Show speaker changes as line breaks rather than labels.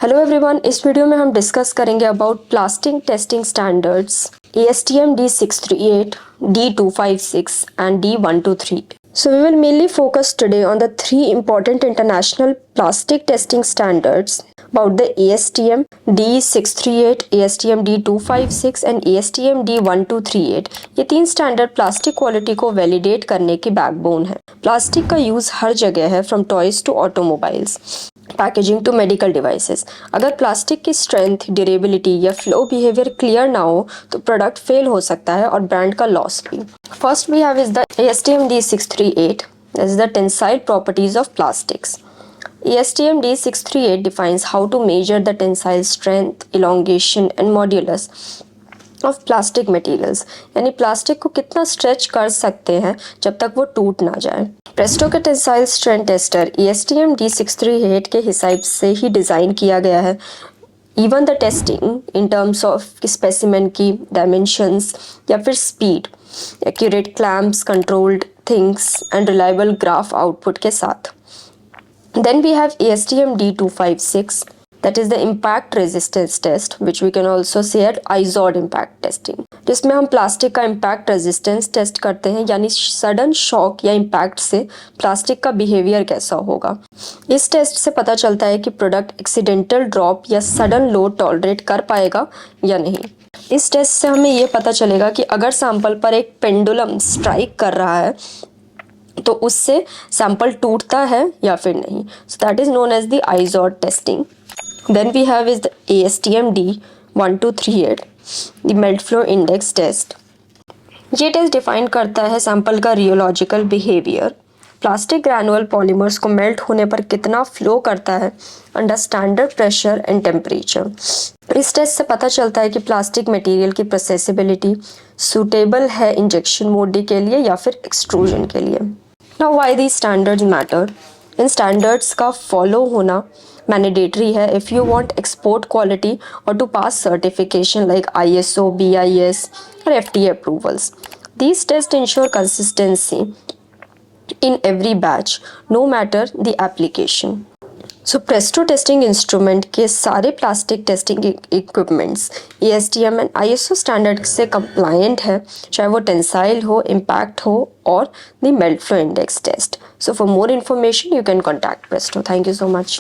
Hello everyone, इस video में हम डिस्कस करेंगे about plastic testing standards ASTM D638, D256 and D123. So we will mainly focus today on the three important international plastic testing standards about the ASTM D638, ASTM D256 and ASTM D1238. ये तीन standard plastic quality को validate करने की backbone है। Plastic का use हर जगह है, from toys to automobiles, packaging to medical devices. अगर प्लास्टिक की स्ट्रेंथ, ड्यूरेबिलिटी या फ्लो बिहेवियर क्लियर ना हो तो प्रोडक्ट फेल हो सकता है और ब्रांड का लॉस भी। First we have is the ASTM D638, that is the tensile properties of plastics. ASTM D638 defines how to measure the tensile strength, elongation and modulus of plastic materials, यानी plastic को कितना stretch कर सकते हैं जब तक वो टूट ना जाए। प्रेस्टो के tensile strength tester ASTM D638 के हिसाब से ही डिज़ाइन किया गया है। Even the testing in terms of specimen की डायमेंशंस या फिर speed, accurate clamps, controlled things and reliable graph output के साथ। Then we have ASTM D256, that is the impact resistance test, which we can also say at IZOD impact testing, जिसमें हम plastic का impact resistance test करते हैं, यानी sudden shock या impact से प्लास्टिक का बिहेवियर कैसा होगा। इस टेस्ट से पता चलता है कि प्रोडक्ट एक्सीडेंटल ड्रॉप या सडन लोड टॉलरेट कर पाएगा या नहीं। इस टेस्ट से हमें ये पता चलेगा कि अगर सैंपल पर एक पेंडुलम स्ट्राइक कर रहा है तो उससे सैंपल टूटता है या फिर नहीं। So that is known as the IZOD testing. Then we have is the ASTM D1238, the melt flow index test. ये टेस्ट डिफाइन करता है सैंपल का रियोलॉजिकल बिहेवियर, प्लास्टिक ग्रैनुअल पॉलीमर्स को मेल्ट होने पर कितना फ्लो करता है under standard pressure and temperature. इस टेस्ट से पता चलता है कि प्लास्टिक मटेरियल की प्रोसेसिबिलिटी सूटेबल है इंजेक्शन मोड के लिए या फिर एक्सट्रूजन के लिए। Now why these standards matter? In standards का फॉलो होना मैंडेटरी है if you want export quality और to pass certification like ISO, BIS और FDA approvals. These tests ensure consistency in every batch, no matter the application. So Presto testing instrument के सारे plastic testing equipments ASTM and ISO standard से compliant है, चाहे वो tensile हो, impact हो और the melt flow index test. So for more information you can contact Presto. Thank you so much.